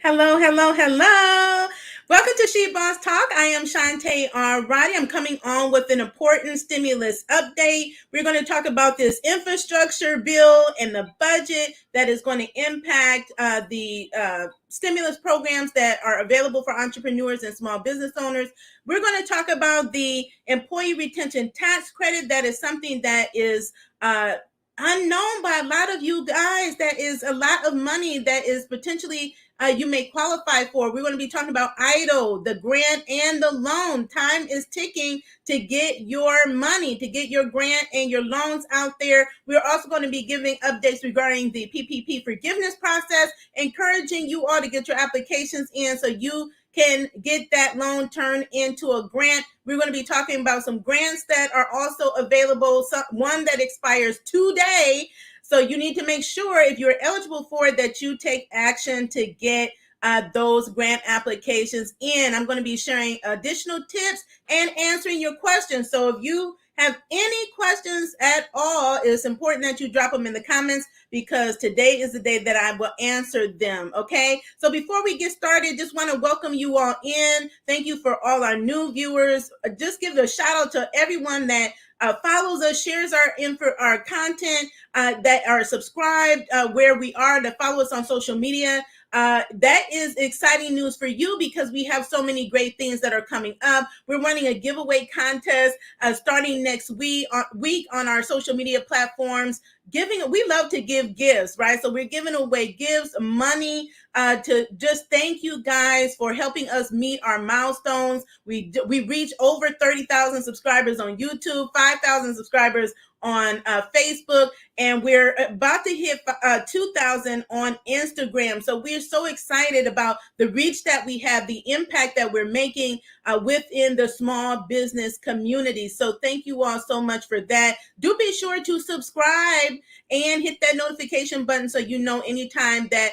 Hello, hello, hello. Welcome to She Boss Talk. I am Shantae R. Roddy. I'm coming on with an important stimulus update. We're going to talk about this infrastructure bill and the budget that is going to impact the stimulus programs that are available for entrepreneurs and small business owners. We're going to talk about the employee retention tax credit. That is something that is unknown by a lot of you guys. That is a lot of money that is potentially you may qualify for. We're going to be talking about EIDL, the grant and the loan. Time is ticking to get your money, to get your grant and your loans out there. We're also going to be giving updates regarding the PPP forgiveness process, encouraging you all to get your applications in so you can get that loan turned into a grant. We're going to be talking about some grants that are also available, one that expires today. So you need to make sure if you're eligible for it that you take action to get those grant applications in. I'm going to be sharing additional tips and answering your questions. So if you have any questions at all, it's important that you drop them in the comments because today is the day that I will answer them. Okay. So before we get started, just want to welcome you all in. Thank you for all our new viewers. Just give a shout out to everyone that follows us, shares our content, that are subscribed where we are, that follow us on social media. That is exciting news for you because we have so many great things that are coming up. We're running a giveaway contest starting next week on our social media platforms. We love to give gifts, right? So we're giving away gifts, money, to just thank you guys for helping us meet our milestones. We reach over 30,000 subscribers on YouTube, 5,000 subscribers on Facebook, and we're about to hit 2,000 on Instagram. So we're so excited about the reach that we have, the impact that we're making within the small business community. So thank you all so much for that. Do be sure to subscribe and hit that notification button so you know anytime that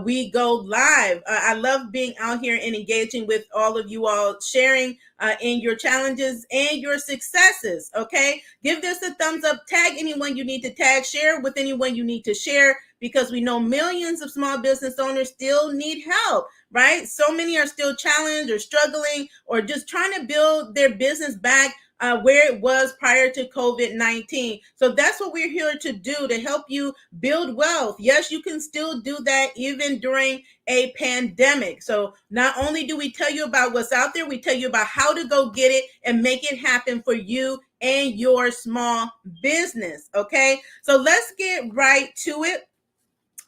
we go live. I love being out here and engaging with all of you all, sharing in your challenges and your successes. Okay, give this a thumbs up, tag anyone you need to tag, share with anyone you need to share, because we know millions of small business owners still need help, right? So many are still challenged or struggling or just trying to build their business back where it was prior to COVID-19. So that's what we're here to do, to help you build wealth. Yes, you can still do that even during a pandemic. So not only do we tell you about what's out there, we tell you about how to go get it and make it happen for you and your small business. Okay, so let's get right to it.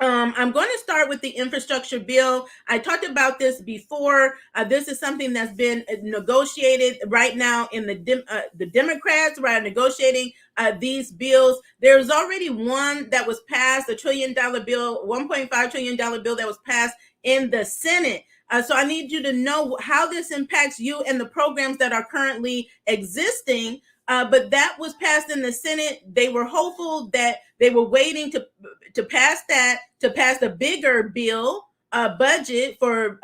I'm going to start with the infrastructure bill. I talked about this before. This is something that's been negotiated right now in the Democrats, right, negotiating these bills. There's already one that was passed, a $1 trillion bill, $1.5 trillion bill that was passed in the Senate. So I need you to know how this impacts you and the programs that are currently existing. But that was passed in the Senate. They were hopeful that they were waiting to pass the bigger bill budget for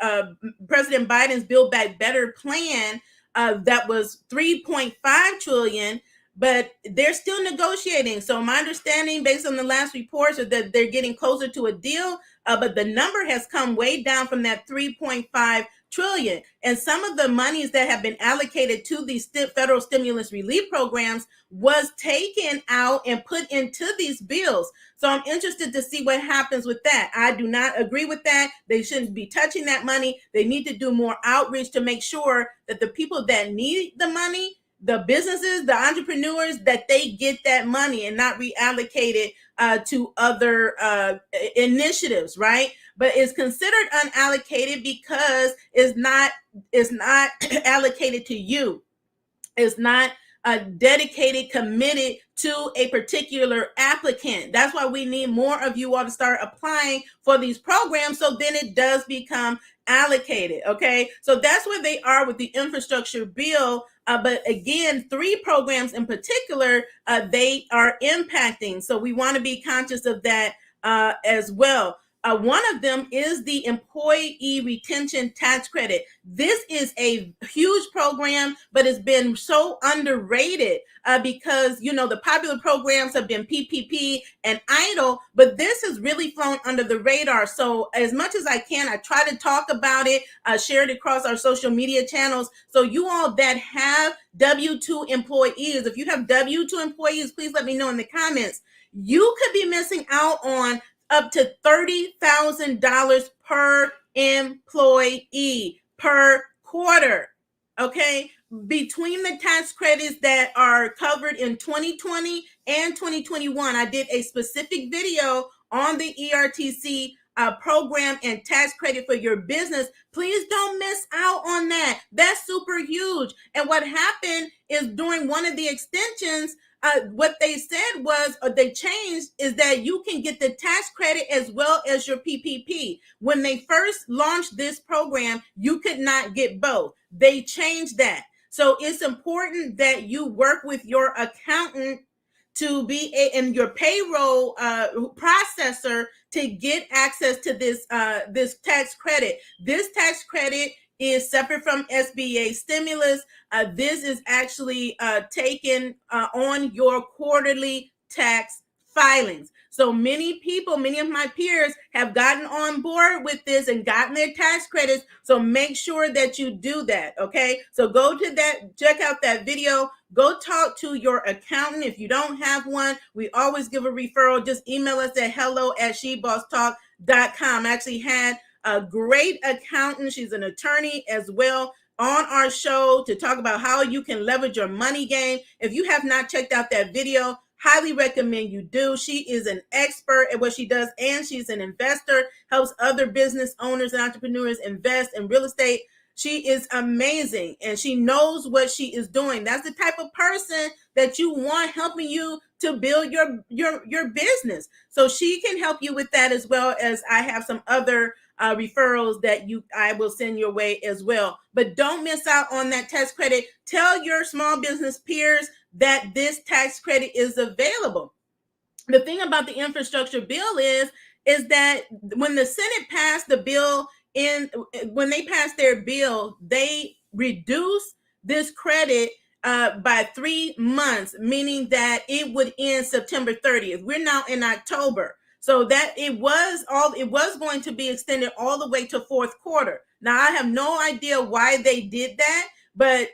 President Biden's Build Back Better plan that was 3.5 trillion. But they're still negotiating. So my understanding, based on the last reports, is that they're getting closer to a deal. But the number has come way down from that 3.5 trillion. And some of the monies that have been allocated to these federal stimulus relief programs was taken out and put into these bills. So I'm interested to see what happens with that. I do not agree with that. They shouldn't be touching that money. They need to do more outreach to make sure that the people that need the money, the businesses, the entrepreneurs, that they get that money and not reallocate it to other initiatives, right? But it's considered unallocated because it's not allocated to you. It's not dedicated, committed to a particular applicant. That's why we need more of you all to start applying for these programs, so then it does become allocated. Okay, so that's where they are with the infrastructure bill. But again, 3 programs in particular, they are impacting. So we want to be conscious of that as well. One of them is the employee retention tax credit. This is a huge program, but it's been so underrated because, the popular programs have been PPP and EIDL, but this has really flown under the radar. So as much as I can, I try to talk about it, share it across our social media channels. So you all that have W-2 employees, if you have W-2 employees, please let me know in the comments. You could be missing out on up to $30,000 per employee per quarter. Okay, between the tax credits that are covered in 2020 and 2021, I did a specific video on the ERTC program and tax credit for your business. Please don't miss out on that. That's super huge. And what happened is during one of the extensions, what they said was, or they changed, is that you can get the tax credit as well as your PPP. When they first launched this program, you could not get both. They changed that. So it's important that you work with your accountant to be in your payroll processor to get access to this tax credit. This tax credit is separate from SBA stimulus. This is actually taken on your quarterly tax filings. So many people, many of my peers have gotten on board with this and gotten their tax credits. So make sure that you do that, okay? So go to that, check out that video. Go talk to your accountant. If you don't have one, we always give a referral. Just email us at hello@shebosstalk.com. I actually had a great accountant. She's an attorney as well on our show to talk about how you can leverage your money game. If you have not checked out that video, highly recommend you do. She is an expert at what she does, and she's an investor, helps other business owners and entrepreneurs invest in real estate. She is amazing, and she knows what she is doing. That's the type of person that you want helping you to build your business. So she can help you with that, as well as I have some other referrals that I will send your way as well. But don't miss out on that tax credit. Tell your small business peers that this tax credit is available. The thing about the infrastructure bill is that when the Senate passed the bill, when they passed their bill, they reduced this credit by 3 months, meaning that it would end September 30th. We're now in October. So that it was going to be extended all the way to fourth quarter. Now, I have no idea why they did that, but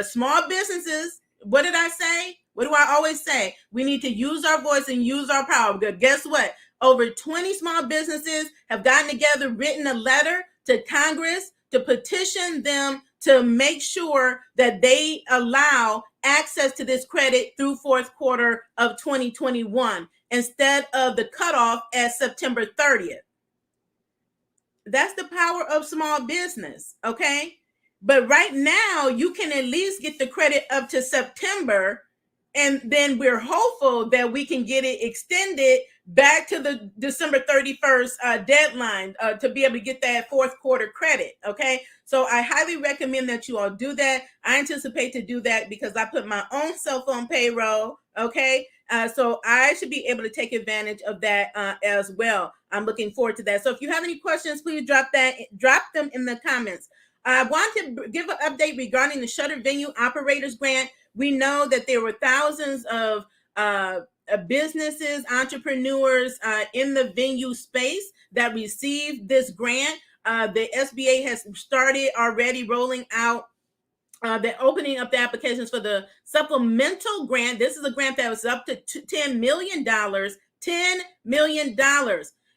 small businesses, what did I say? What do I always say? We need to use our voice and use our power. Because guess what? Over 20 small businesses have gotten together, written a letter to Congress to petition them to make sure that they allow access to this credit through fourth quarter of 2021 instead of the cutoff at September 30th. That's the power of small business, okay? But right now, you can at least get the credit up to September, and then we're hopeful that we can get it extended back to the December 31st deadline to be able to get that fourth quarter credit, okay? So I highly recommend that you all do that. I anticipate to do that because I put my own cell phone payroll, okay? So I should be able to take advantage of that as well. I'm looking forward to that. So if you have any questions, please drop them in the comments. I want to give an update regarding the Shutter Venue Operators Grant. We know that there were thousands of businesses, entrepreneurs in the venue space that received this grant. The SBA has started already rolling out they're opening up the applications for the supplemental grant. This is a grant that was up to $10 million. $10 million.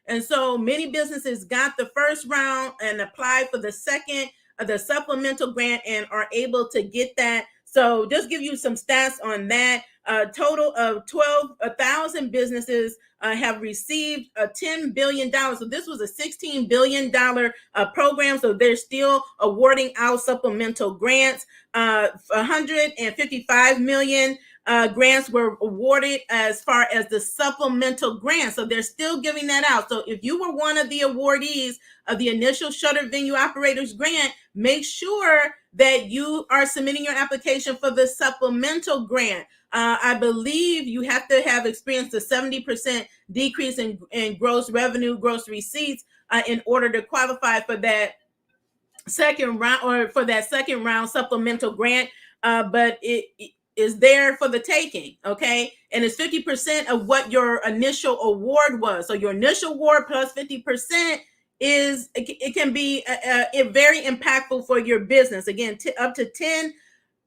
And so many businesses got the first round and applied for the second, the supplemental grant, and are able to get that. So just give you some stats on that. A total of 12,000 businesses have received $10 billion. So this was a $16 billion program. So they're still awarding out supplemental grants. 155 million grants were awarded as far as the supplemental grant. So they're still giving that out. So if you were one of the awardees of the initial Shutter Venue Operators Grant, make sure that you are submitting your application for the supplemental grant. I believe you have to have experienced a 70% decrease in gross revenue, gross receipts, in order to qualify for that second round, or for that second round supplemental grant. But it is there for the taking, okay? And it's 50% of what your initial award was. So your initial award plus 50% it can be very impactful for your business. Again, up to 10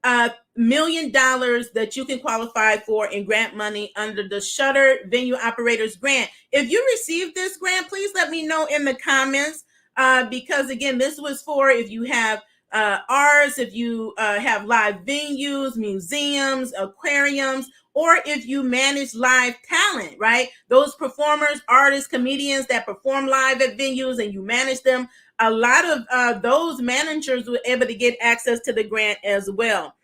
$1 million that you can qualify for in grant money under the Shutter Venue Operators Grant. If you received this grant, please let me know in the comments, because again, this was for if you have arts, if you have live venues, museums, aquariums, or if you manage live talent, right? Those performers, artists, comedians that perform live at venues and you manage them, a lot of those managers were able to get access to the grant as well.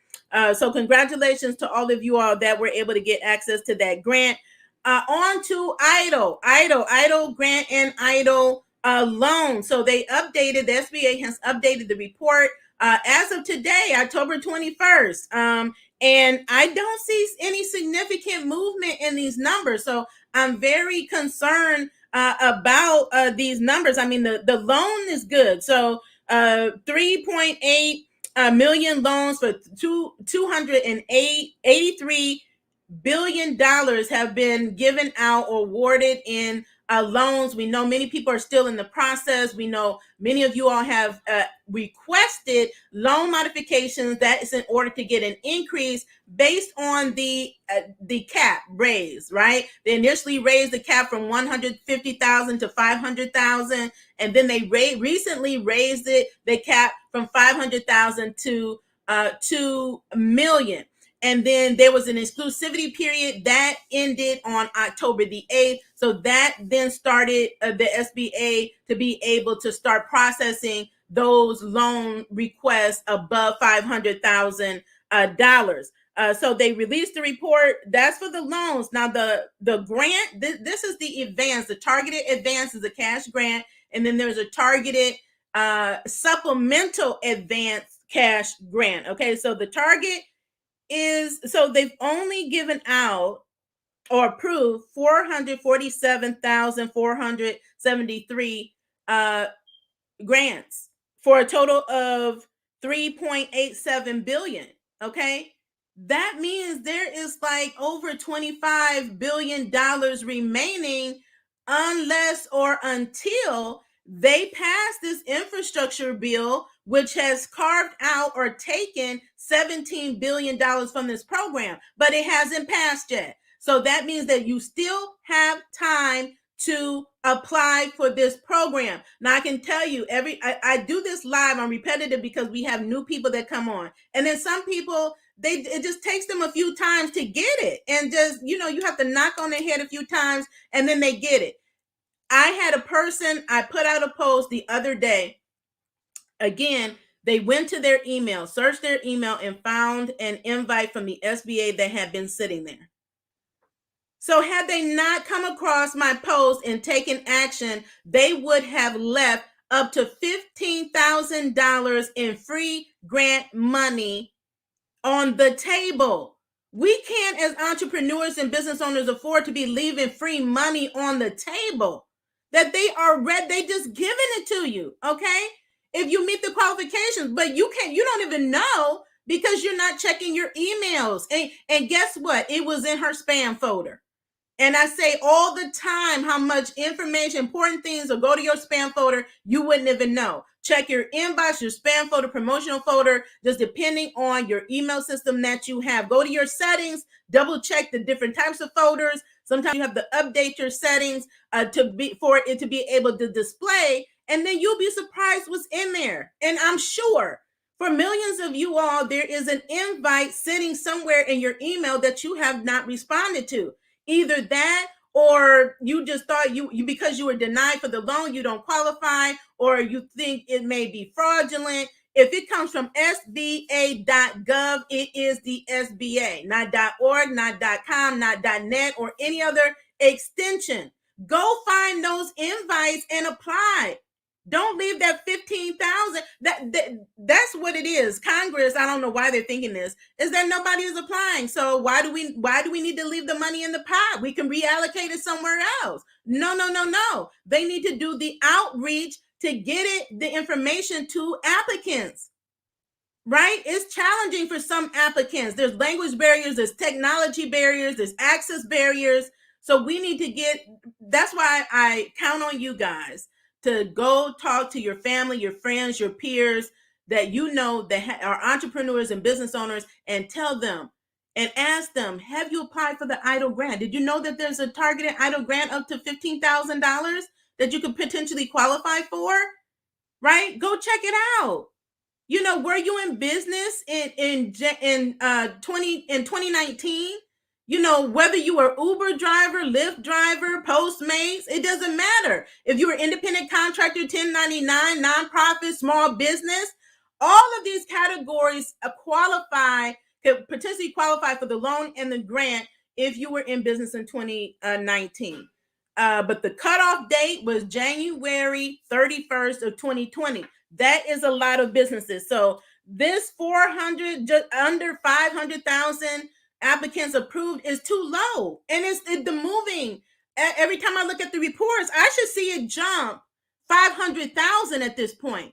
So congratulations to all of you all that were able to get access to that grant. On to EIDL grant and EIDL loan. So they updated, the SBA has updated the report as of today, October 21st. And I don't see any significant movement in these numbers. So I'm very concerned about these numbers. I mean, the loan is good. So 3.8 million loans for $283 billion have been given out or awarded in loans. We know many people are still in the process. We know many of you all have requested loan modifications. That is in order to get an increase based on the cap raise, right? They initially raised the cap from 150,000 to 500,000, and then they recently raised the cap from 500,000 to 2 million. And then there was an exclusivity period that ended on October the 8th. So that then started the SBA to be able to start processing those loan requests above $500,000. So they released the report. That's for the loans. Now the grant, this is the advance. The targeted advance is a cash grant. And then there's a targeted supplemental advance cash grant. Okay, so the target so they've only given out or approved 447,473 grants for a total of 3.87 billion. Okay, that means there is like over $25 billion remaining unless or until they pass this infrastructure bill, which has carved out or taken $17 billion from this program, but it hasn't passed yet. So that means that you still have time to apply for this program. Now I can tell you, I do this live, I'm repetitive because we have new people that come on. And then some people, it just takes them a few times to get it. And just, you have to knock on their head a few times and then they get it. I had a person, I put out a post the other day. Again, they went to their email, searched their email, and found an invite from the SBA that had been sitting there. So had they not come across my post and taken action, they would have left up to $15,000 in free grant money on the table. We can't, as entrepreneurs and business owners, afford to be leaving free money on the table that they just giving it to you, okay? If you meet the qualifications, but you don't even know because you're not checking your emails. And guess what? It was in her spam folder. And I say all the time how much information, important things will go to your spam folder, you wouldn't even know. Check your inbox, your spam folder, promotional folder, just depending on your email system that you have. Go to your settings, double check the different types of folders. Sometimes you have to update your settings for it to be able to display, and then you'll be surprised what's in there. And I'm sure for millions of you all, there is an invite sitting somewhere in your email that you have not responded to. Either that, or you just thought you because you were denied for the loan, you don't qualify, or you think it may be fraudulent. If it comes from SBA.gov, it is the SBA, not .org, not .com, not .net, or any other extension. Go find those invites and apply. Don't leave that 15,000. That's what it is. Congress, I don't know why they're thinking this, is that nobody is applying. So why do we need to leave the money in the pot? We can reallocate it somewhere else. No. They need to do the outreach to get the information to applicants. Right? It's challenging for some applicants. There's language barriers, there's technology barriers, there's access barriers. So we need to that's why I count on you guys to go talk to your family, your friends, your peers that you know that are entrepreneurs and business owners, and tell them and ask them, have you applied for the EIDL grant? Did you know that there's a targeted EIDL grant up to $15,000 that you could potentially qualify for? Right? Go check it out. You know, were you in business in 2019? You know, whether you were Uber driver, Lyft driver, Postmates, it doesn't matter. If you were independent contractor, 1099, nonprofit, small business, all of these categories could potentially qualify for the loan and the grant if you were in business in 2019. But the cutoff date was January 31st of 2020. That is a lot of businesses. So this 400, just under 500,000 applicants approved is too low. And it's the moving. Every time I look at the reports, I should see it jump 500,000 at this point.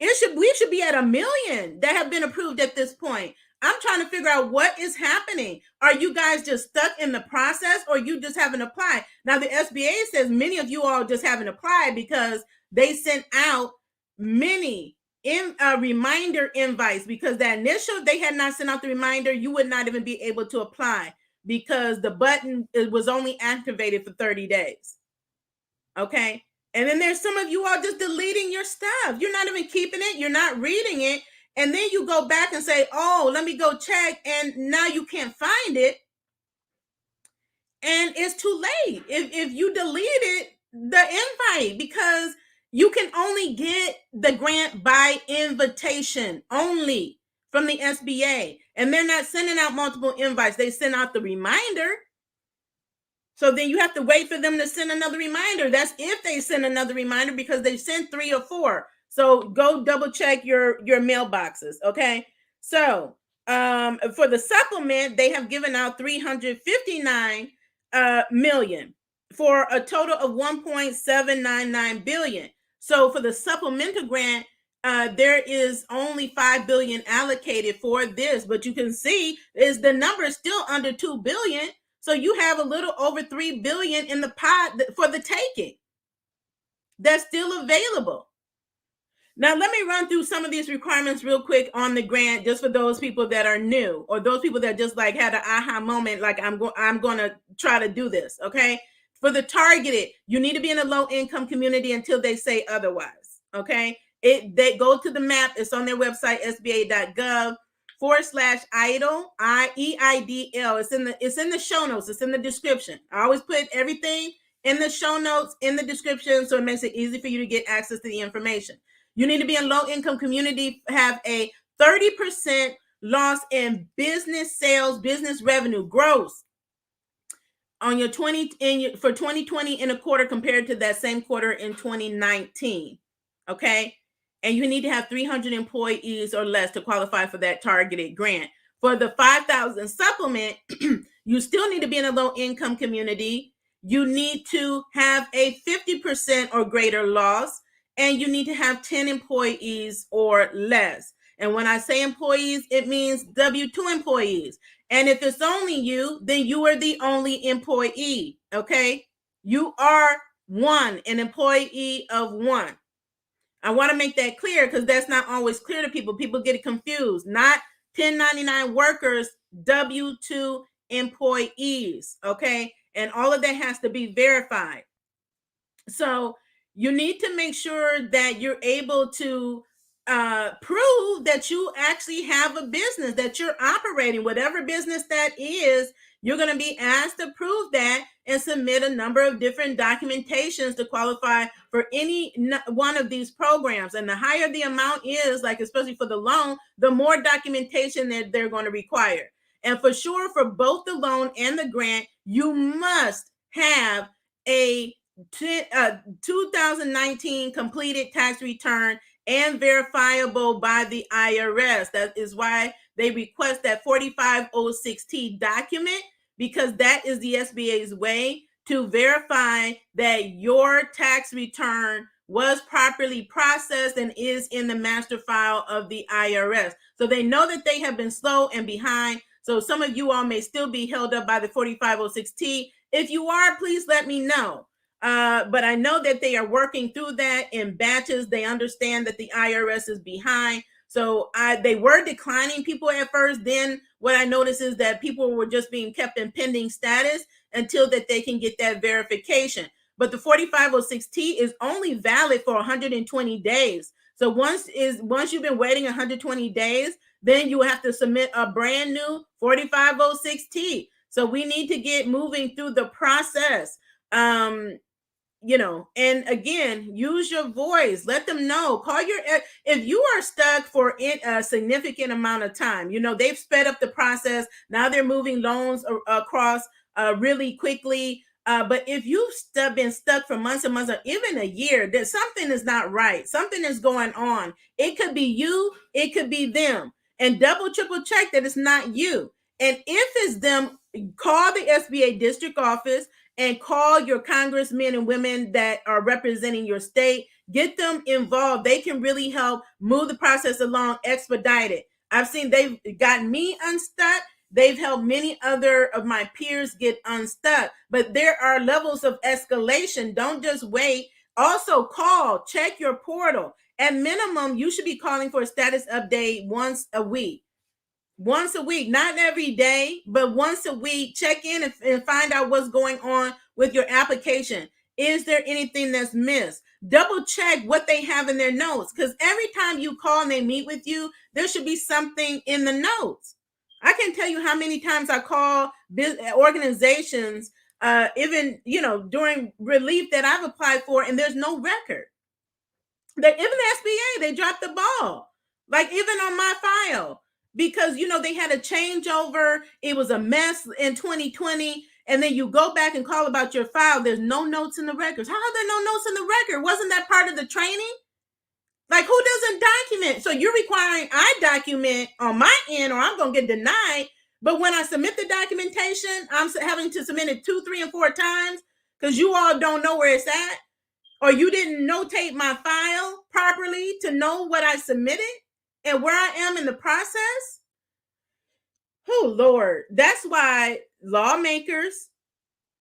We should be at 1 million that have been approved at this point. I'm trying to figure out what is happening. Are you guys just stuck in the process, or you just haven't applied? Now, the SBA says many of you all just haven't applied because they sent out many reminder invites, because the initial, they had not sent out the reminder. You would not even be able to apply because the button was only activated for 30 days. Okay. And then there's some of you all just deleting your stuff. You're not even keeping it. You're not reading it. And then you go back and say, oh, let me go check. And now you can't find it. And it's too late. If you deleted the invite, because you can only get the grant by invitation only from the SBA. And they're not sending out multiple invites. They send out the reminder. So then you have to wait for them to send another reminder. That's if they send another reminder, because they sent 3 or 4. So go double check your mailboxes. Okay. So for the supplement, they have given out 359 million for a total of 1.799 billion. So for the supplemental grant, there is only 5 billion allocated for this, but you can see is the number is still under 2 billion. So you have a little over 3 billion in the pot for the taking. That's still available. Now, let me run through some of these requirements real quick on the grant, just for those people that are new, or those people that just like had an aha moment, like I'm going to try to do this. Okay. For the targeted, you need to be in a low income community until they say otherwise. Okay. They go to the map. It's on their website, sba.gov. /EIDL, EIDL. It's in the show notes. It's in the description. I always put everything in the show notes, in the description, so it makes it easy for you to get access to the information. You need to be in low income community, have a 30% loss in business sales, business revenue, gross on your for 2020 in a quarter compared to that same quarter in 2019. Okay. And you need to have 300 employees or less to qualify for that targeted grant. For the 5,000 supplement, you still need to be in a low income community. You need to have a 50% or greater loss, and you need to have 10 employees or less. And when I say employees, it means W-2 employees. And if it's only you, then you are the only employee. Okay. You are an employee of one. I want to make that clear, because that's not always clear to people. People get it confused. Not 1099 workers, W-2 employees. Okay. And all of that has to be verified. So you need to make sure that you're able to prove that you actually have a business, that you're operating, whatever business that is. You're going to be asked to prove that and submit a number of different documentations to qualify for any one of these programs. And the higher the amount is, like especially for the loan, the more documentation that they're going to require. And for sure, for both the loan and the grant, you must have a 2019 completed tax return and verifiable by the IRS. That is why they request that 4506T document, because that is the SBA's way to verify that your tax return was properly processed and is in the master file of the IRS. So they know that they have been slow and behind. So some of you all may still be held up by the 4506T. If you are, please let me know. But I know that they are working through that in batches. They understand that the IRS is behind. So they were declining people at first. Then what I noticed is that people were just being kept in pending status until that they can get that verification. But the 4506T is only valid for 120 days. So once you've been waiting 120 days, then you have to submit a brand new 4506T. So we need to get moving through the process. And again, use your voice. Let them know. If you are stuck for a significant amount of time, they've sped up the process. Now they're moving loans across really quickly. But if you've been stuck for months and months or even a year, then something is not right. Something is going on. It could be you. It could be them. And double, triple check that it's not you. And if it's them, call the SBA district office and call your congressmen and women that are representing your state. Get them involved. They can really help move the process along, expedite it. I've seen they've gotten me unstuck. They've helped many other of my peers get unstuck. But there are levels of escalation. Don't just wait. Also call, check your portal. At minimum, you should be calling for a status update once a week. Once a week, not every day, but once a week. Check in and find out what's going on with your application. Is there anything that's missed? Double check what they have in their notes, because every time you call and they meet with you, there should be something in the notes. I can tell you how many times I call organizations, even during relief that I've applied for, and there's no record. Even the SBA, they dropped the ball. Like even on my file, because they had a changeover. It was a mess in 2020, and then you go back and call about your file. There's no notes in the records. How are there no notes in the record? Wasn't that part of the training? Like, who doesn't document? So you're requiring I document on my end, or I'm gonna get denied. But when I submit the documentation, I'm having to submit it 2, 3, and 4 times because you all don't know where it's at, or you didn't notate my file properly to know what I submitted and where I am in the process. Oh, Lord. That's why lawmakers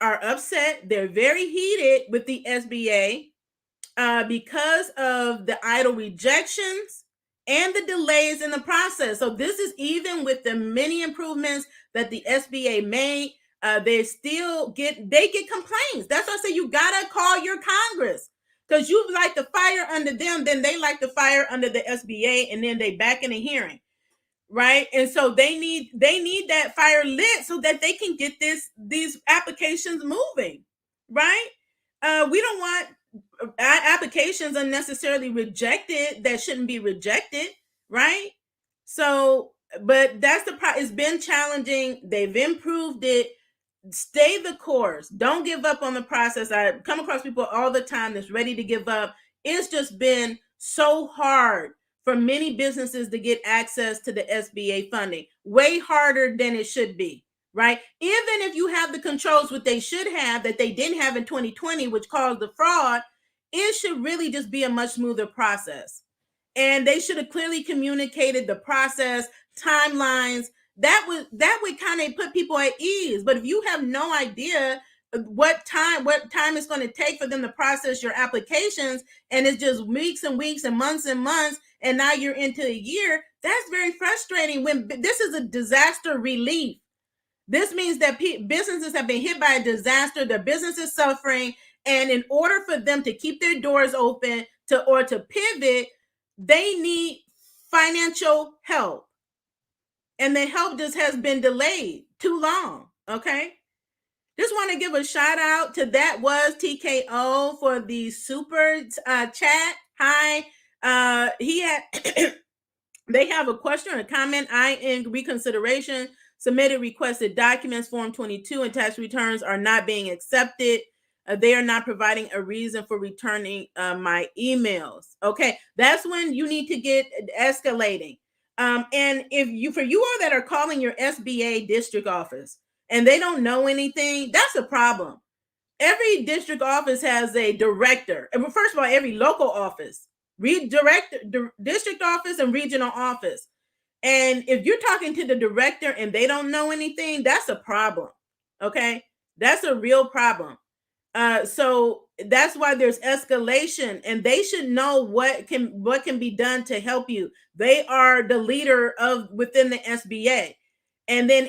are upset. They're very heated with the SBA because of the idle rejections and the delays in the process. So this is even with the many improvements that the SBA made. They get complaints. That's why I say you gotta call your Congress, because you like the fire under them, then they like the fire under the SBA, and then they back in a hearing, right? And so they need that fire lit so that they can get these applications moving, right? We don't want applications unnecessarily rejected that shouldn't be rejected, right? So, but that's the part. It's been challenging. They've improved it. Stay the course. Don't give up on the process. I come across people all the time that's ready to give up. It's just been so hard for many businesses to get access to the SBA funding. Way harder than it should be, right? Even if you have the controls, what they should have that they didn't have in 2020, which caused the fraud, it should really just be a much smoother process. And they should have clearly communicated the process, timelines. That would kind of put people at ease. But if you have no idea what time it's going to take for them to process your applications, and it's just weeks and weeks and months, and now you're into a year, that's very frustrating. When this is a disaster relief, this means that businesses have been hit by a disaster, their business is suffering, and in order for them to keep their doors open or to pivot, they need financial help. And the help just has been delayed too long, okay? Just want to give a shout out to That Was TKO for the super chat. Hi. They have a question or a comment. I, in reconsideration, submitted requested documents, Form 22, and tax returns are not being accepted. They are not providing a reason for returning my emails. Okay, that's when you need to get escalating. And if you, for you all that are calling your SBA district office and they don't know anything, that's a problem. Every district office has a director. And first of all, every local office, district office and regional office. And if you're talking to the director and they don't know anything, that's a problem. Okay, that's a real problem. So that's why there's escalation, and they should know what can be done to help you. They are the leader of within the SBA. And then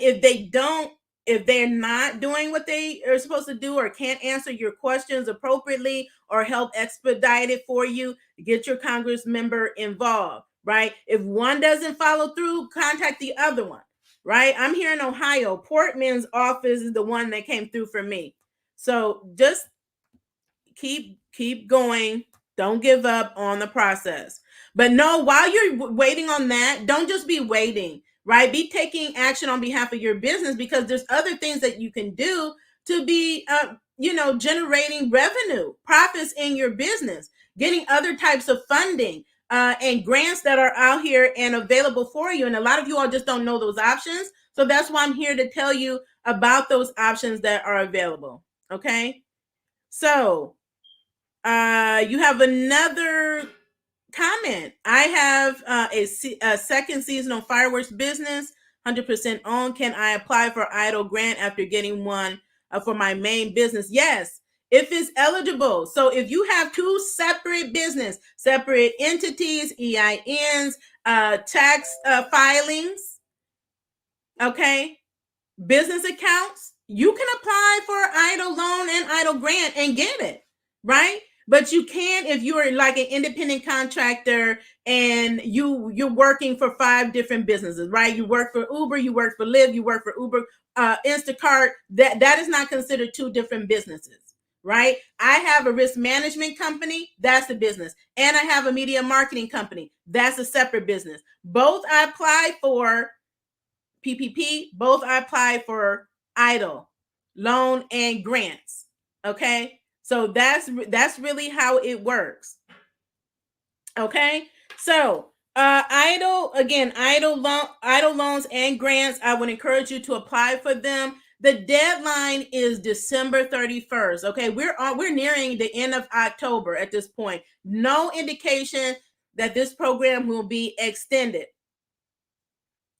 if they're not doing what they are supposed to do or can't answer your questions appropriately or help expedite it for you, get your Congress member involved, right? If one doesn't follow through, contact the other one, right? I'm here in Ohio. Portman's office is the one that came through for me. So just keep going. Don't give up on the process. But no, while you're waiting on that, don't just be waiting, right? Be taking action on behalf of your business, because there's other things that you can do to be, generating revenue, profits in your business, getting other types of funding and grants that are out here and available for you. And a lot of you all just don't know those options. So that's why I'm here to tell you about those options that are available. Okay. So you have another comment. I have a second seasonal fireworks business, 100% owned. Can I apply for EIDL grant after getting one for my main business? Yes, if it's eligible. So if you have two separate entities, EINs, tax filings, okay, business accounts, you can apply for EIDL loan and EIDL grant and get it, right? But you can't if you're like an independent contractor and you're working for 5 different businesses, right? You work for Uber, you work for Lyft, you work for Uber, Instacart. That is not considered 2 different businesses, right? I have a risk management company, that's a business, and I have a media marketing company, that's a separate business. Both I applied for PPP, both I applied for EIDL loan and grants. Okay, so that's really how it works. Okay, so EIDL loans and grants, I would encourage you to apply for them. The deadline is December 31st. Okay, we're nearing the end of October at this point. No indication that this program will be extended.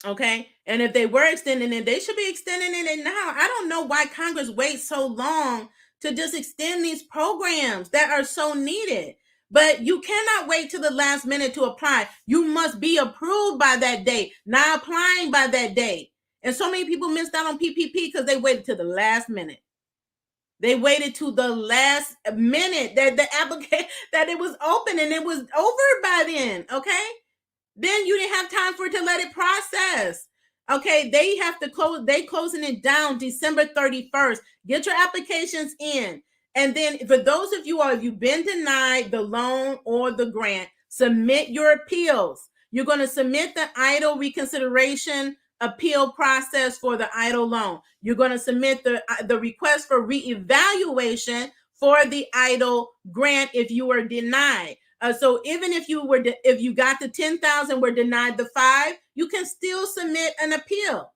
Okay, and if they were extending it, they should be extending it now. I don't know why Congress waits so long to just extend these programs that are so needed. But you cannot wait till the last minute to apply. You must be approved by that date, not applying by that date. And so many people missed out on PPP because they waited to the last minute. They waited to the last minute that the application that it was open, and it was over by then. Okay. Then you didn't have time for it to let it process. Okay, they have to close. They closing it down December 31st. Get your applications in. And then for those of you all, if you've been denied the loan or the grant, submit your appeals. You're going to submit the EIDL reconsideration appeal process for the EIDL loan. You're going to submit the request for reevaluation for the EIDL grant if you were denied. So even if you got the 10,000, were denied the 5, you can still submit an appeal.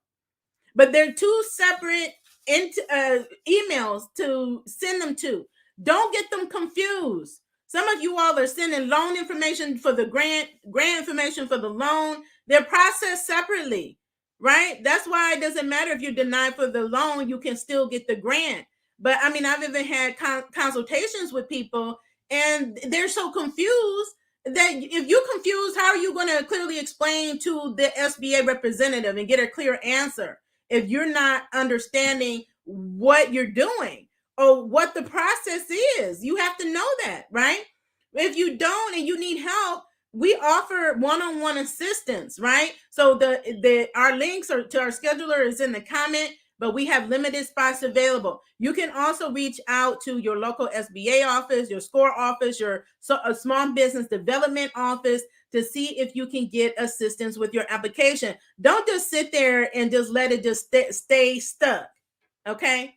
But they're 2 separate emails to send them to. Don't get them confused. Some of you all are sending loan information for the grant information for the loan. They're processed separately, right? That's why it doesn't matter if you're denied for the loan, you can still get the grant. But I mean, I've even had consultations with people, and they're so confused that if you're confused, how are you going to clearly explain to the SBA representative and get a clear answer if you're not understanding what you're doing or what the process is? You have to know that, right? If you don't and you need help, we offer one-on-one assistance, right? So our links to our scheduler is in the comment, but we have limited spots available. You can also reach out to your local SBA office, your SCORE office, a small business development office to see if you can get assistance with your application. Don't just sit there and just let it just stay stuck, okay?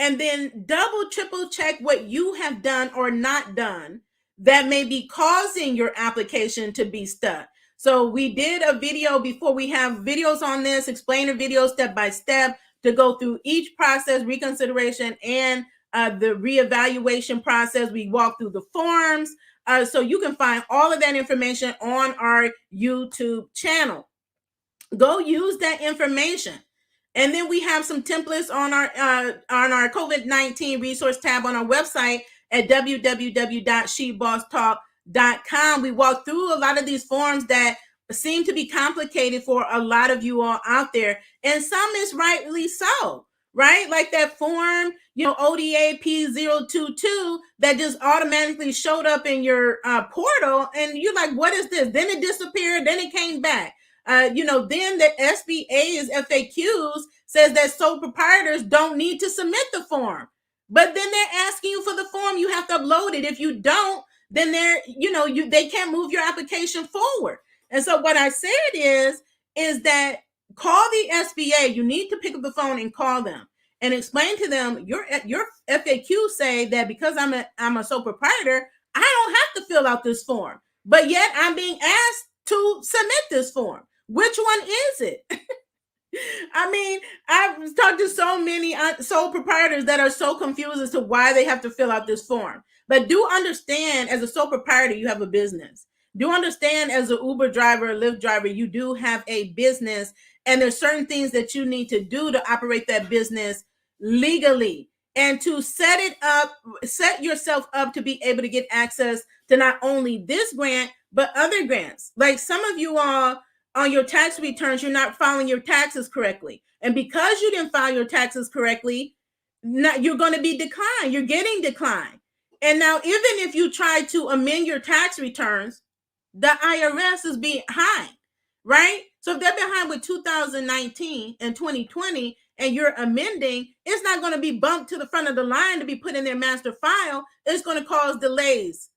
and then double, triple check what you have done or not done that may be causing your application to be stuck. So we did a video before. We have videos on this, explainer videos step by step to go through each process, reconsideration and the reevaluation process. We walk through the forms. So you can find all of that information on our YouTube channel. Go use that information. And then we have some templates on our COVID-19 resource tab on our website at www.shebosstalk.com. We walk through a lot of these forms that seem to be complicated for a lot of you all out there, and some is rightly so, right? Like that form, ODA P022 that just automatically showed up in your portal, and you're like, what is this? Then it disappeared, then it came back. Then the SBA's FAQs says that sole proprietors don't need to submit the form, but then they're asking you for the form. You have to upload it. If you don't, then they can't move your application forward. And so what I said is that call the SBA. You need to pick up the phone and call them and explain to them your FAQ say that because I'm a sole proprietor, I don't have to fill out this form, but yet I'm being asked to submit this form. Which one is it? I mean, I've talked to so many sole proprietors that are so confused as to why they have to fill out this form. But do understand, as a sole proprietor, you have a business. Do understand, as an Uber driver, Lyft driver, you do have a business, and there's certain things that you need to do to operate that business legally and to set yourself up to be able to get access to not only this grant, but other grants. Like some of you all on your tax returns, you're not filing your taxes correctly. And because you didn't file your taxes correctly, you're going to be declined. You're getting declined. And now, even if you try to amend your tax returns, the IRS is behind, right? So if they're behind with 2019 and 2020 and you're amending, it's not going to be bumped to the front of the line to be put in their master file. It's going to cause delays.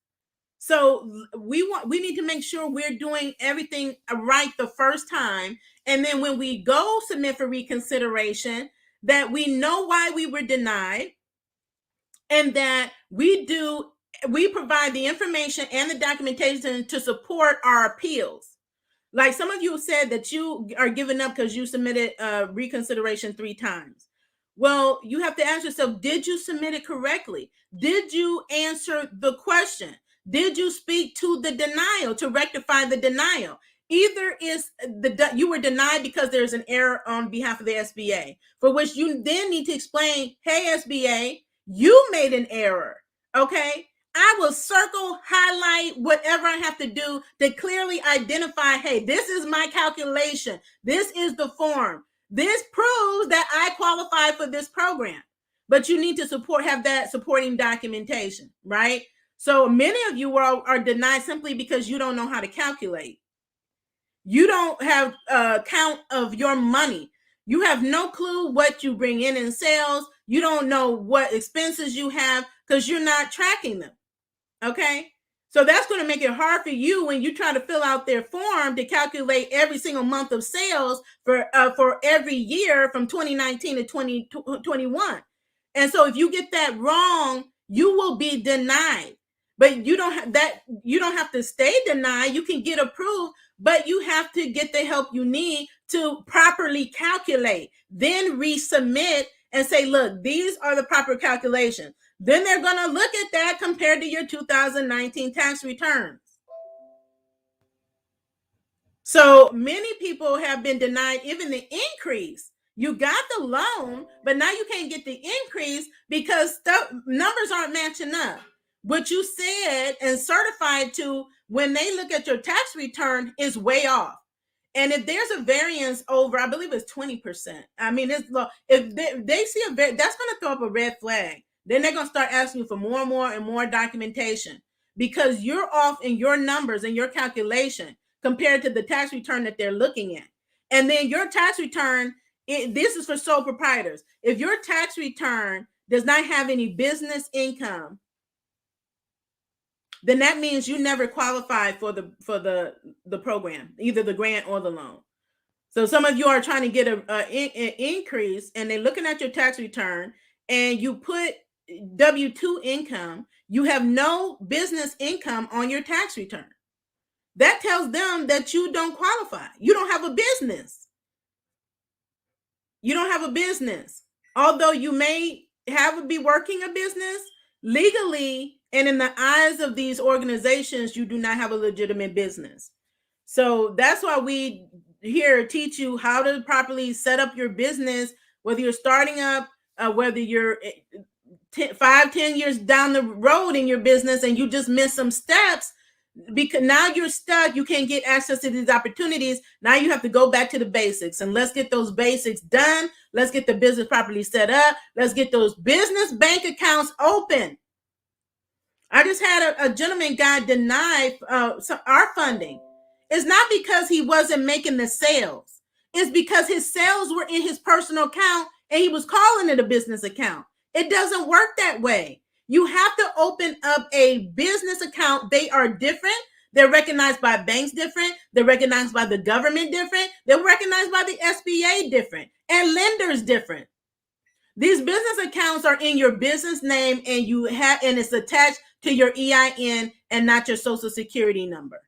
So we need to make sure we're doing everything right the first time. And then when we go submit for reconsideration, that we know why we were denied, and that we provide the information and the documentation to support our appeals. Like some of you said that you are giving up because you submitted reconsideration 3 times. Well, you have to ask yourself, did you submit it correctly? Did you answer the question? Did you speak to the denial to rectify the denial? Either you were denied because there's an error on behalf of the SBA, for which you then need to explain, hey, SBA, you made an error, okay? I will circle, highlight, whatever I have to do to clearly identify, hey, this is my calculation. This is the form. This proves that I qualify for this program. But you need to have that supporting documentation, right? So many of you are denied simply because you don't know how to calculate. You don't have a count of your money. You have no clue what you bring in sales. You don't know what expenses you have because you're not tracking them. Okay? So that's going to make it hard for you when you try to fill out their form to calculate every single month of sales for every year from 2019 to 2021. And so if you get that wrong, you will be denied. But you don't have to stay denied. You can get approved, but you have to get the help you need to properly calculate, then resubmit and say, look, these are the proper calculations. Then they're going to look at that compared to your 2019 tax returns. So many people have been denied even the increase. You got the loan, but now you can't get the increase because numbers aren't matching up. What you said and certified to when they look at your tax return is way off. And if there's a variance over, I believe it's 20%. I mean, it's low. If they see that's going to throw up a red flag. Then they're going to start asking you for more and more and more documentation because you're off in your numbers and your calculation compared to the tax return that they're looking at. And then your tax return, this is for sole proprietors. If your tax return does not have any business income, then that means you never qualified for the program, either the grant or the loan. So some of you are trying to get an increase, and they're looking at your tax return, and you put W-2 income, you have no business income on your tax return. That tells them that you don't qualify. You don't have a business. You don't have a business. Although you may be working a business, legally and in the eyes of these organizations, you do not have a legitimate business. So that's why we here teach you how to properly set up your business, whether you're starting up, whether you're 5-10 years down the road in your business and you just miss some steps because now you're stuck, you can't get access to these opportunities. Now you have to go back to the basics, and let's get those basics done. Let's get the business properly set up. Let's get those business bank accounts open. I just had a gentleman got denied our funding. It's not because he wasn't making the sales. It's because his sales were in his personal account and he was calling it a business account. It doesn't work that way. You have to open up a business account. They are different. They're recognized by banks different. They're recognized by the government different. They're recognized by the SBA different, and lenders different. These business accounts are in your business name, and it's attached to your EIN and not your social security number.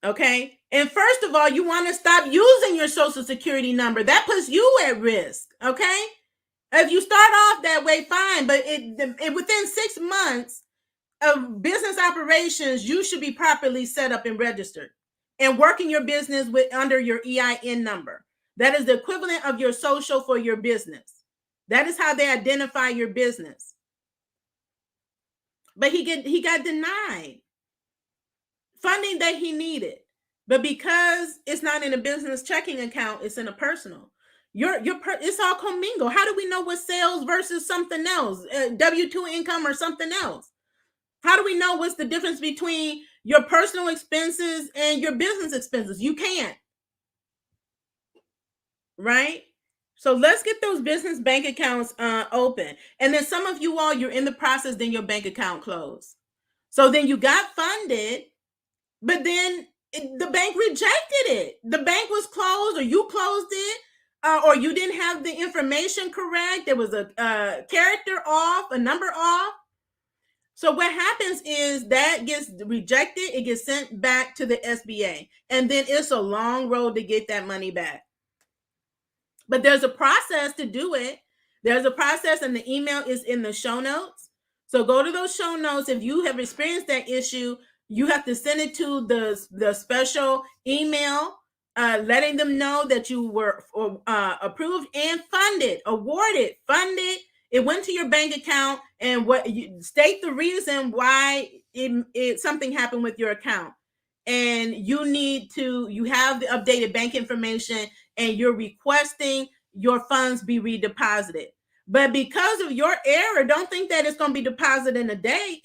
Okay. And first of all, you want to stop using your social security number. That puts you at risk. Okay. If you start off that way, fine. But within 6 months of business operations, you should be properly set up and registered and working your business under your EIN number. That is the equivalent of your social for your business. That is how they identify your business. But he got denied funding that he needed. But because it's not in a business checking account, it's in a personal. It's all commingled. How do we know what sales versus something else, W-2 income or something else? How do we know what's the difference between your personal expenses and your business expenses? You can't. Right? So let's get those business bank accounts open. And then some of you all, you're in the process, then your bank account closed. So then you got funded, but then the bank rejected it. The bank was closed, or you closed it, or you didn't have the information correct. There was a character off, a number off. So what happens is that gets rejected. It gets sent back to the SBA. And then it's a long road to get that money back. But there's a process to do it. There's a process, and the email is in the show notes. So go to those show notes. If you have experienced that issue, you have to send it to the special email, letting them know that you were approved and funded, awarded, funded. It went to your bank account, and state the reason why something happened with your account. And you have the updated bank information, and you're requesting your funds be redeposited. But because of your error, don't think that it's going to be deposited in a day.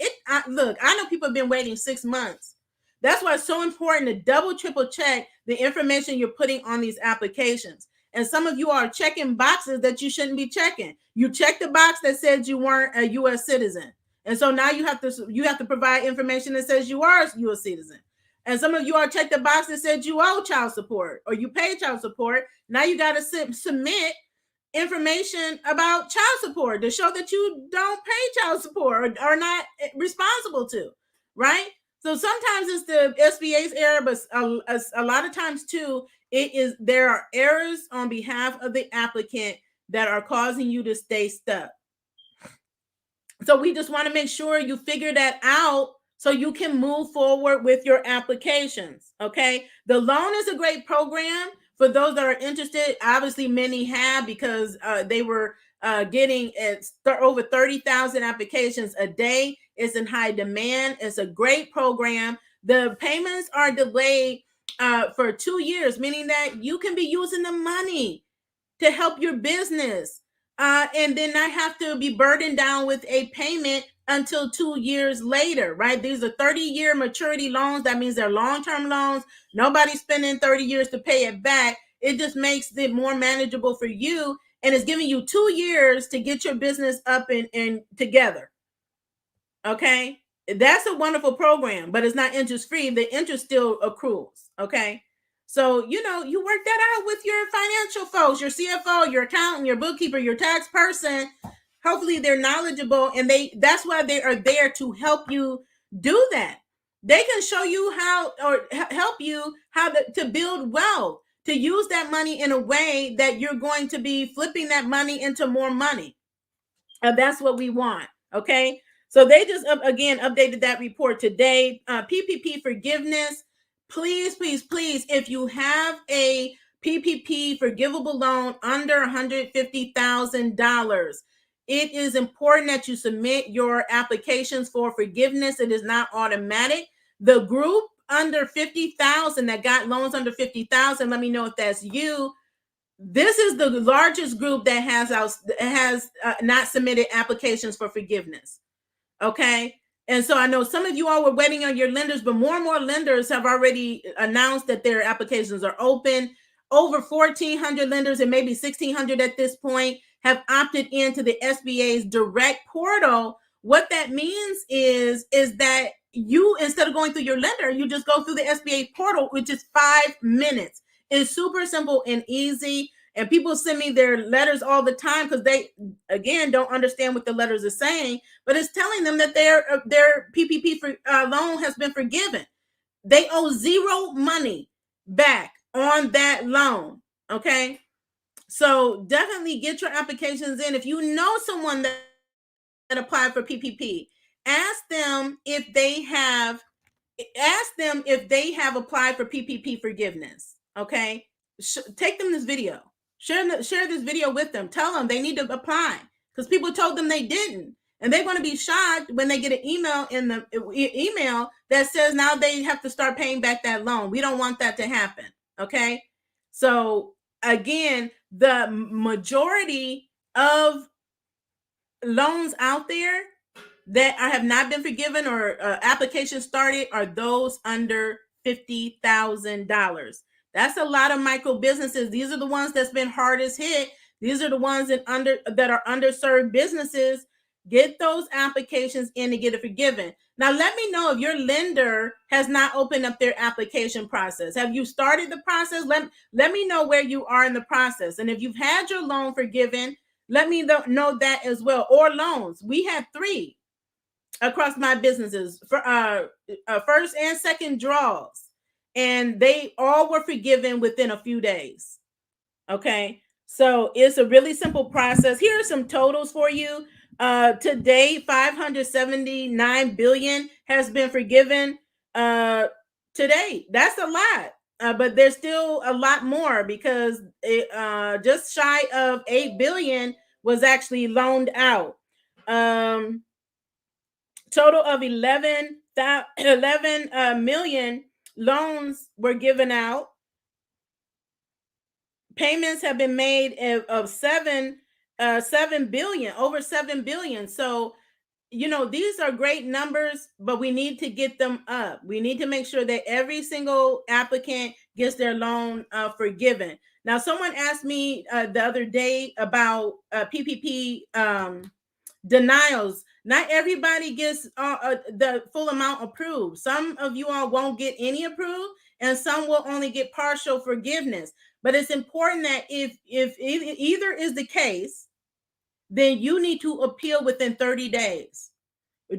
Look, I know people have been waiting 6 months. That's why it's so important to double, triple check the information you're putting on these applications. And some of you are checking boxes that you shouldn't be checking. You checked the box that said you weren't a U.S. citizen. And so now you have to provide information that says you are a U.S. citizen. And some of you are checked the box that said you owe child support or you pay child support. Now you got to submit information about child support to show that you don't pay child support or are not responsible to, right? So sometimes it's the SBA's error, but a lot of times too, there are errors on behalf of the applicant that are causing you to stay stuck. So we just want to make sure you figure that out so you can move forward with your applications, okay? The loan is a great program for those that are interested. Obviously, many have because they were getting over 30,000 applications a day. It's in high demand. It's a great program. The payments are delayed for 2 years, meaning that you can be using the money to help your business and then not have to be burdened down with a payment until 2 years later, right? These are 30-year maturity loans. That means they're long-term loans. Nobody's spending 30 years to pay it back. It just makes it more manageable for you, and it's giving you 2 years to get your business up and together, okay? That's a wonderful program, but it's not interest-free. The interest still accrues, okay? So, you work that out with your financial folks, your CFO, your accountant, your bookkeeper, your tax person. Hopefully they're knowledgeable, and that's why they are there to help you do that. They can show you how, or help you how to build wealth, to use that money in a way that you're going to be flipping that money into more money. That's what we want. Okay. So they just again updated that report today. PPP forgiveness. Please, please, please, if you have a PPP forgivable loan under $150,000, it is important that you submit your applications for forgiveness. It is not automatic. The group under 50,000 that got loans under 50,000, let me know if that's you. This is the largest group that has not submitted applications for forgiveness. Okay. And so I know some of you all were waiting on your lenders, but more and more lenders have already announced that their applications are open. Over 1,400 lenders, and maybe 1,600 at this point, have opted into the SBA's direct portal. What that means is that you, instead of going through your lender, you just go through the SBA portal, which is 5 minutes. It's super simple and easy. And people send me their letters all the time because they, again, don't understand what the letters are saying, but it's telling them that their PPP loan has been forgiven. They owe zero money back on that loan. Okay. So definitely get your applications in. If you know someone that applied for PPP, ask them if they have applied for PPP forgiveness. Okay. Take them this video. Share this video with them. Tell them they need to apply, because people told them they didn't. And they're going to be shocked when they get an email in the email that says now they have to start paying back that loan. We don't want that to happen. Okay. So again, the majority of loans out there that have not been forgiven or applications started are those under $50,000. That's a lot of micro businesses. These are the ones that's been hardest hit. These are the ones that are underserved businesses. Get those applications in to get it forgiven. Now, let me know if your lender has not opened up their application process. Have you started the process? Let me know where you are in the process. And if you've had your loan forgiven, let me know that as well. Or loans. We had 3 across my businesses for first and second draws, and they all were forgiven within a few days. Okay, so it's a really simple process. Here are some totals for you. Today, 579 billion has been forgiven today. That's a lot, but there's still a lot more, because it, just shy of 8 billion was actually loaned out. Total of 11 million loans were given out. Payments have been made of 7 billion, over 7 billion. So, these are great numbers, but we need to get them up. We need to make sure that every single applicant gets their loan forgiven. Now, someone asked me the other day about PPP denials. Not everybody gets the full amount approved. Some of you all won't get any approved, and some will only get partial forgiveness. But it's important that if either is the case, then you need to appeal within 30 days.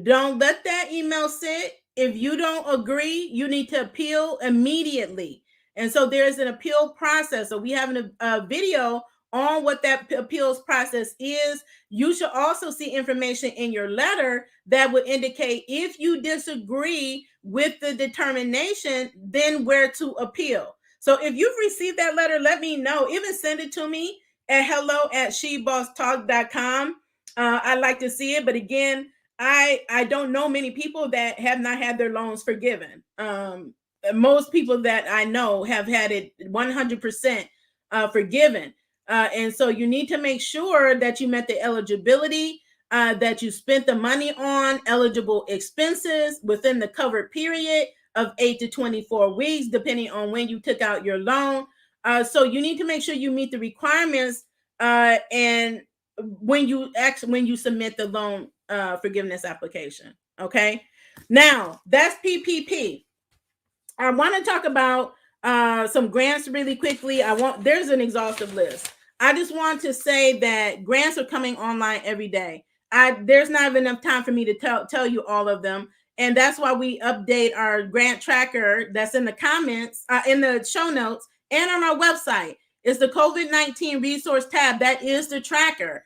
Don't let that email sit. If you don't agree, you need to appeal immediately. And so there's an appeal process. So we have a video on what that appeals process is. You should also see information in your letter that would indicate if you disagree with the determination, then where to appeal. So if you've received that letter, let me know. Even send it to me at hello@shebosstalk.com. I'd like to see it. But again, I don't know many people that have not had their loans forgiven. Most people that I know have had it 100% forgiven. And so you need to make sure that you met the eligibility, that you spent the money on eligible expenses within the covered period of 8 to 24 weeks, depending on when you took out your loan. So you need to make sure you meet the requirements and when you submit the loan forgiveness application. Okay. Now that's PPP. I want to talk about some grants really quickly. There's an exhaustive list. I just want to say that grants are coming online every day. There's not enough time for me to tell you all of them. And that's why we update our grant tracker that's in the comments, in the show notes, and on our website. It's the COVID-19 resource tab. That is the tracker.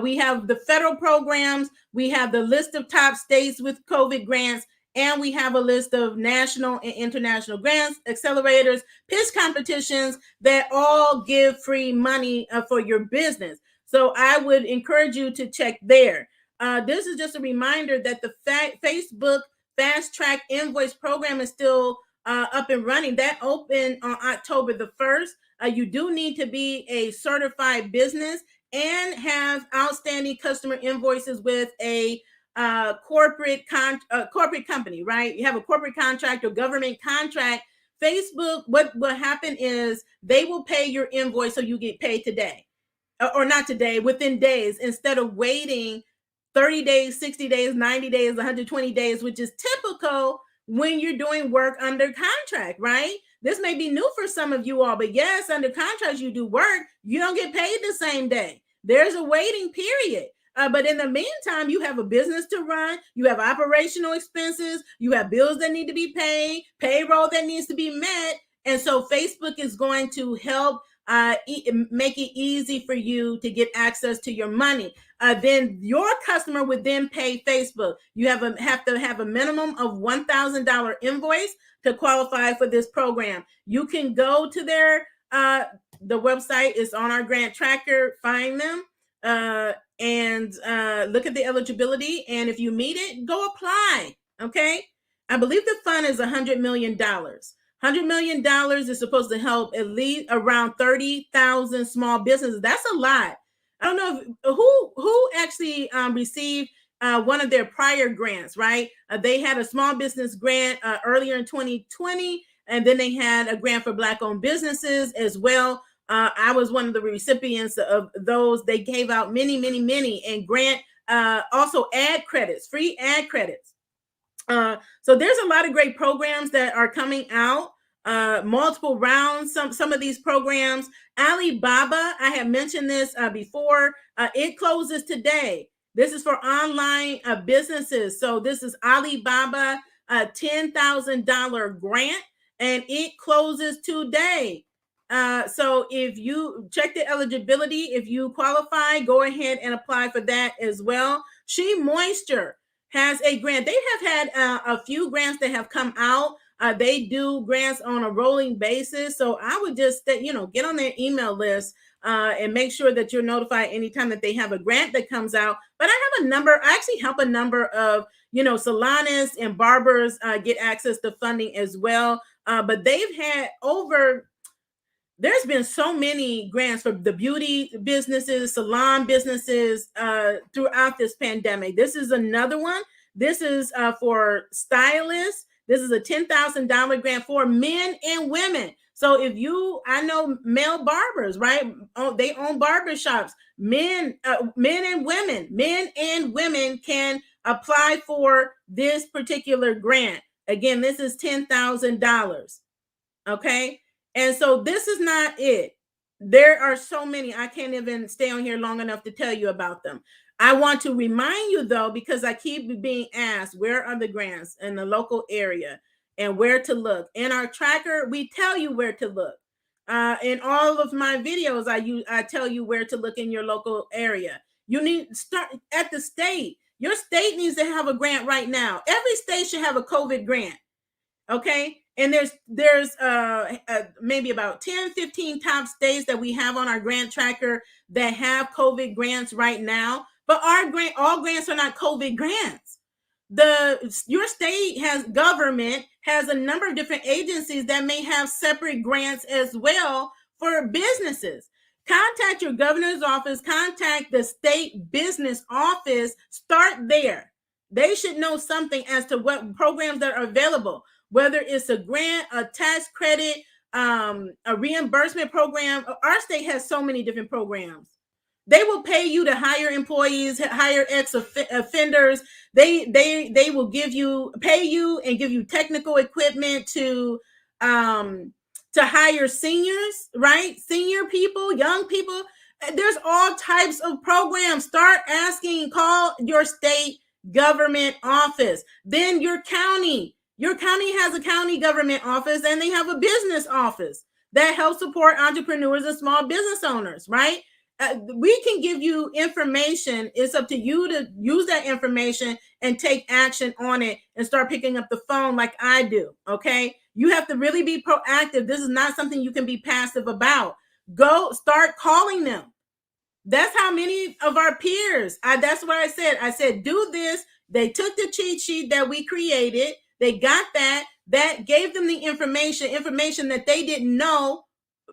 We have the federal programs. We have the list of top states with COVID grants. And we have a list of national and international grants, accelerators, pitch competitions that all give free money for your business. So I would encourage you to check there. This is just a reminder that the Facebook Fast Track Invoice program is still up and running. That opened on October the 1st. You do need to be a certified business and have outstanding customer invoices with a corporate company, right? You have a corporate contract or government contract. Facebook, what will happen is they will pay your invoice so you get paid today, or not today, within days, instead of waiting 30 days, 60 days, 90 days, 120 days, which is typical when you're doing work under contract, right? This may be new for some of you all, but yes, under contracts, you do work, you don't get paid the same day. There's a waiting period. But in the meantime, you have a business to run, you have operational expenses, you have bills that need to be paid, payroll that needs to be met. And so Facebook is going to help make it easy for you to get access to your money. Then your customer would then pay Facebook. You have to have a minimum of $1,000 invoice to qualify for this program. You can go to their the website is on our grant tracker. Find them and look at the eligibility. And if you meet it, go apply. Okay. I believe the fund is $100 million. $100 million is supposed to help at least around 30,000 small businesses. That's a lot. I don't know who actually received one of their prior grants, right? They had a small business grant earlier in 2020, and then they had a grant for Black-owned businesses as well. I was one of the recipients of those. They gave out many, and grant also ad credits, free ad credits. So there's a lot of great programs that are coming out, multiple rounds. Some of these programs, Alibaba, I have mentioned this before. It closes today. This is for online businesses. So this is Alibaba, $10,000 grant, and it closes today. So if you check the eligibility, if you qualify, go ahead and apply for that as well. She Moisture has a grant. They have had a few grants that have come out. They do grants on a rolling basis. So I would just, get on their email list and make sure that you're notified anytime that they have a grant that comes out. But I actually help a number of, salonists and barbers get access to funding as well. But they've had there's been so many grants for the beauty businesses, salon businesses throughout this pandemic. This is another one. This is for stylists. This is a $10,000 grant for men and women. So I know male barbers, right? They own barbershops. Men and women can apply for this particular grant. Again, this is $10,000. Okay. And so this is not it. There are so many. I can't even stay on here long enough to tell you about them. I want to remind you, though, because I keep being asked, where are the grants in the local area and where to look? In our tracker, we tell you where to look. In all of my videos, I tell you where to look in your local area. You need to start at the state. Your state needs to have a grant right now. Every state should have a COVID grant. Okay. And there's maybe about 10, 15 top states that we have on our grant tracker that have COVID grants right now. But all grants are not COVID grants. Your state government has a number of different agencies that may have separate grants as well for businesses. Contact your governor's office, contact the state business office, start there. They should know something as to what programs that are available, whether it's a grant, a tax credit, a reimbursement program. Our state has so many different programs. They will pay you to hire employees, hire ex-offenders. They will pay you and give you technical equipment to to hire seniors, right? Senior people, young people. There's all types of programs. Start asking, call your state government office, then your county. Your county has a county government office and they have a business office that helps support entrepreneurs and small business owners, right? We can give you information. It's up to you to use that information and take action on it and start picking up the phone like I do, okay? You have to really be proactive. This is not something you can be passive about. Go start calling them. That's how many of our peers, that's what I said. I said, do this. They took the cheat sheet that we created. They got that. That gave them the information that they didn't know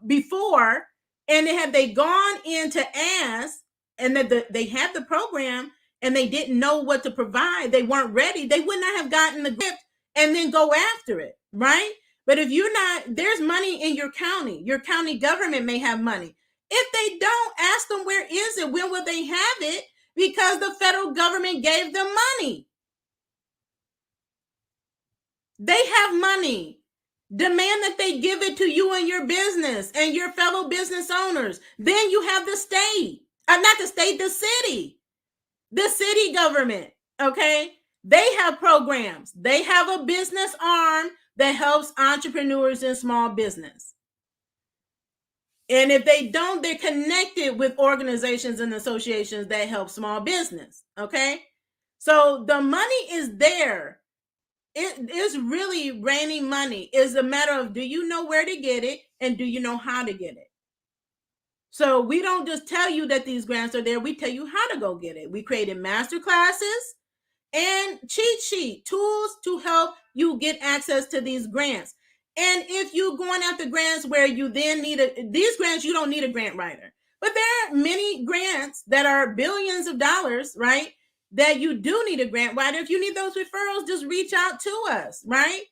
before. And had they gone in to ask, and that they had the program and they didn't know what to provide, they weren't ready, they would not have gotten the gift and then go after it, right? But if you're not, there's money in your county government may have money. If they don't, ask them, where is it? When will they have it? Because the federal government gave them money. They have money. Demand that they give it to you and your business and your fellow business owners. Then you have the state, not the state, the city government, okay? They have programs. They have a business arm that helps entrepreneurs and small business. And if they don't, they're connected with organizations and associations that help small business, okay? So the money is there. It is really raining money. It's a matter of, do you know where to get it and do you know how to get it? So we don't just tell you that these grants are there. We tell you how to go get it. We created master classes and cheat sheet tools to help you get access to these grants. And if you're going after grants where you then need these grants, you don't need a grant writer. But there are many grants that are billions of dollars, right? That you do need a grant writer. If you need those referrals, just reach out to us, right?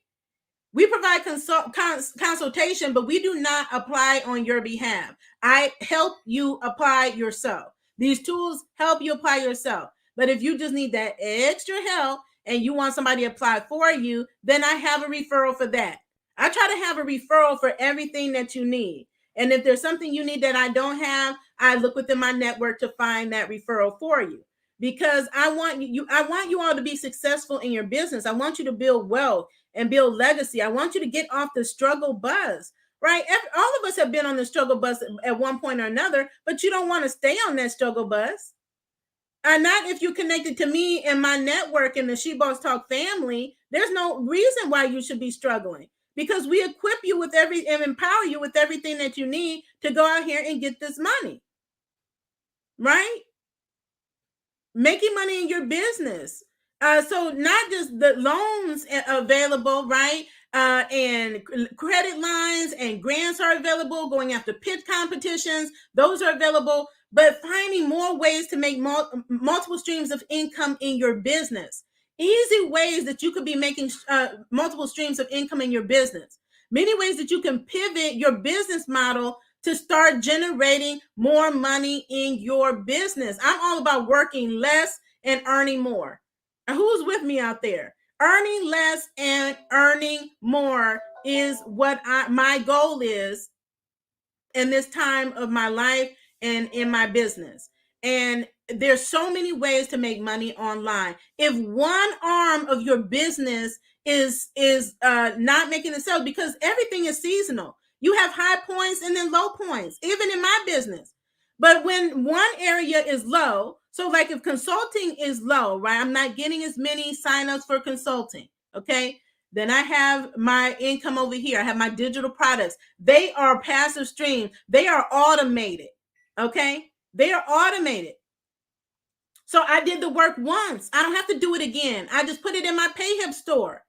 We provide consultation, but we do not apply on your behalf. I help you apply yourself. These tools help you apply yourself. But if you just need that extra help and you want somebody to apply for you, then I have a referral for that. I try to have a referral for everything that you need. And if there's something you need that I don't have, I look within my network to find that referral for you. Because I want you all to be successful in your business. I want you to build wealth and build legacy. I want you to get off the struggle bus, right? All of us have been on the struggle bus at one point or another, but you don't want to stay on that struggle bus. Not if you're connected to me and my network and the She Boss Talk family. There's no reason why you should be struggling, because we equip you with and empower you with everything that you need to go out here and get this money, right? Making money in your business. So not just the loans available, right? And credit lines and grants are available. Going after pitch competitions, those are available. But finding more ways to make multiple streams of income in your business. Easy ways that you could be making multiple streams of income in your business. Many ways that you can pivot your business model to start generating more money in your business. I'm all about working less and earning more. And who's with me out there? Earning less and earning more is what my goal is in this time of my life and in my business. And there's so many ways to make money online. If one arm of your business is not making the sales, because everything is seasonal. You have high points and then low points, even in my business. But when one area is low, so like if consulting is low, right? I'm not getting as many signups for consulting, okay? Then I have my income over here. I have my digital products. They are passive streams. They are automated, okay? They are automated. So I did the work once. I don't have to do it again. I just put it in my PayHip store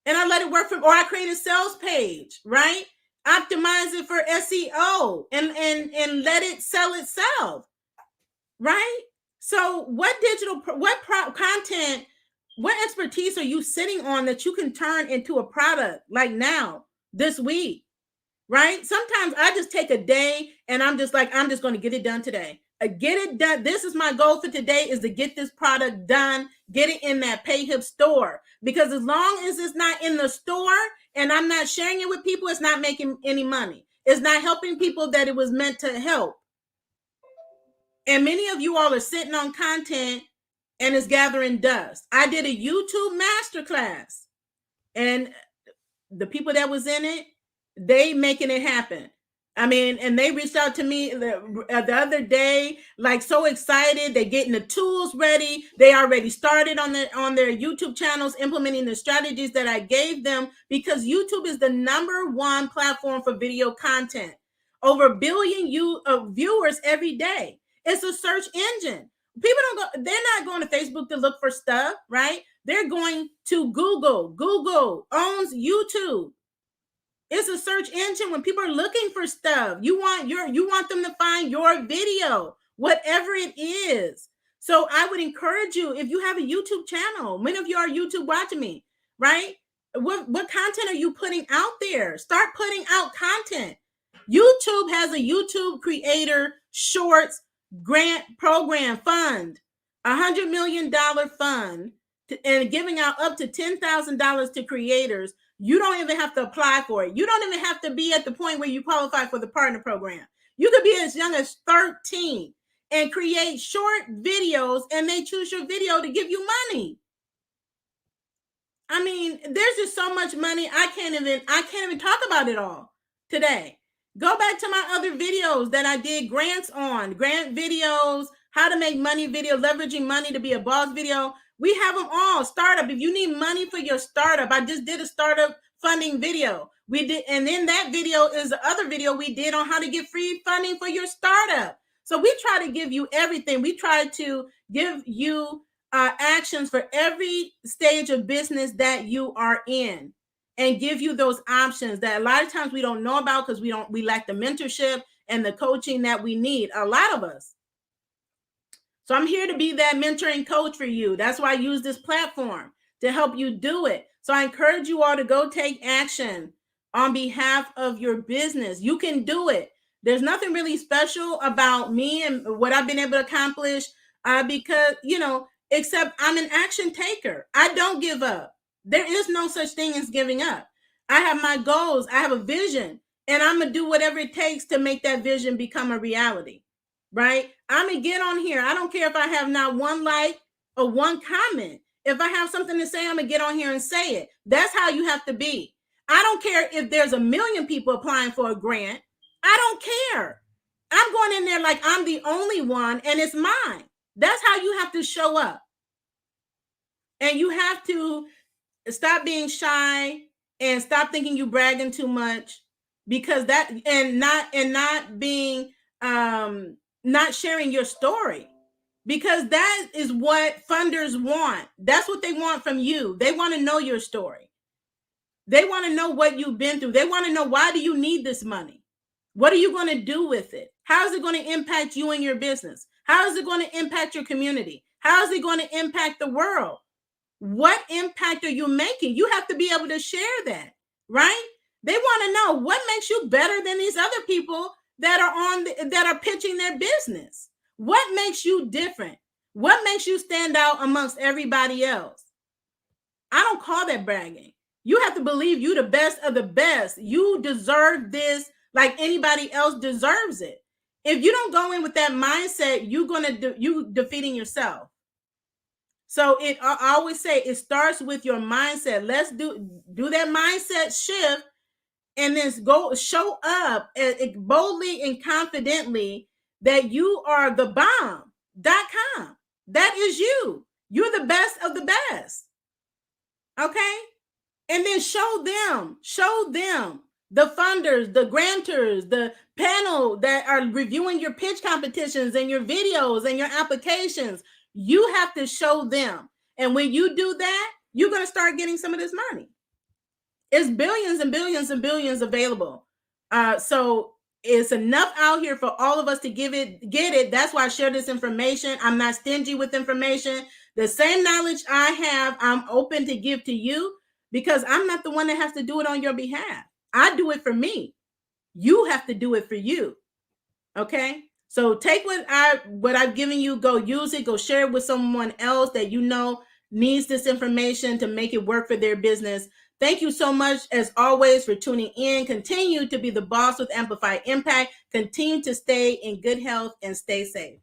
and I let it work or I create a sales page, right? Optimize it for SEO and let it sell itself, right? So what content, what expertise are you sitting on that you can turn into a product like now, this week, right? Sometimes I just take a day and I'm just going to get it done today. Get it done. This is my goal for today, is to get this product done, get it in that PayHip store, because as long as it's not in the store and I'm not sharing it with people, it's not making any money. It's not helping people that it was meant to help. And many of you all are sitting on content and it's gathering dust. I did a YouTube masterclass, and the people that was in it, they making it happen. I mean, and they reached out to me the other day, like so excited. They're getting the tools ready. They already started on their YouTube channels, implementing the strategies that I gave them, because YouTube is the #1 platform for video content. Over 1 billion viewers every day. It's a search engine. People they're not going to Facebook to look for stuff, right? They're going to Google. Google owns YouTube. It's a search engine. When people are looking for stuff, you want them to find your video, whatever it is. So I would encourage you, if you have a YouTube channel, many of you are YouTube watching me, right? What content are you putting out there? Start putting out content. YouTube has a YouTube Creator Shorts grant program fund, $100 million fund, and giving out up to $10,000 to creators. You don't even have to apply for it. You don't even have to be at the point where you qualify for the partner program. You could be as young as 13 and create short videos, and they choose your video to give you money. I mean, there's just so much money. I can't even talk about it all today. Go back to my other videos that I did grants on, grant videos, how to make money video, leveraging money to be a boss video. We have them all. Startup. If you need money for your startup, I just did a startup funding video. We did, and then that video is the other video we did on how to get free funding for your startup. So we try to give you everything. We try to give you actions for every stage of business that you are in, and give you those options that a lot of times we don't know about because we lack the mentorship and the coaching that we need, a lot of us. So I'm here to be that mentoring coach for you. That's why I use this platform to help you do it. So I encourage you all to go take action on behalf of your business. You can do it. There's nothing really special about me and what I've been able to accomplish because, except I'm an action taker. I don't give up. There is no such thing as giving up. I have my goals. I have a vision, and I'm going to do whatever it takes to make that vision become a reality. Right? I'm going to get on here. I don't care if I have not one like or one comment. If I have something to say, I'm going to get on here and say it. That's how you have to be. I don't care if there's 1 million people applying for a grant. I don't care. I'm going in there like I'm the only one and it's mine. That's how you have to show up. And you have to stop being shy and stop thinking you bragging too much, because that, and not being, not sharing your story, because that is what funders want. That's what they want from you. They want to know your story. They want to know what you've been through. They want to know, why do you need this money? What are you going to do with it? How is it going to impact you and your business? How is it going to impact your community? How is it going to impact the world? What impact are you making? You have to be able to share that, right? They want to know what makes you better than these other people that are pitching their business. What makes you different? What makes you stand out amongst everybody else? I don't call that bragging. You have to believe you the best of the best. You deserve this like anybody else deserves it. If you don't go in with that mindset, you defeating yourself. So I always say it starts with your mindset. Let's do that mindset shift, and then go show up boldly and confidently that you are the bomb.com. That is you. You're the best of the best. Okay? And then show them the funders, the grantors, the panel that are reviewing your pitch competitions and your videos and your applications. You have to show them. And when you do that, you're going to start getting some of this money. It's billions and billions and billions available. So it's enough out here for all of us to get it. That's why I share this information. I'm not stingy with information. The same knowledge I have, I'm open to give to you, because I'm not the one that has to do it on your behalf. I do it for me. You have to do it for you. Okay? So take what I've given you, go use it, go share it with someone else that you know needs this information to make it work for their business. Thank you so much, as always, for tuning in. Continue to be the boss with amplified impact. Continue to stay in good health and stay safe.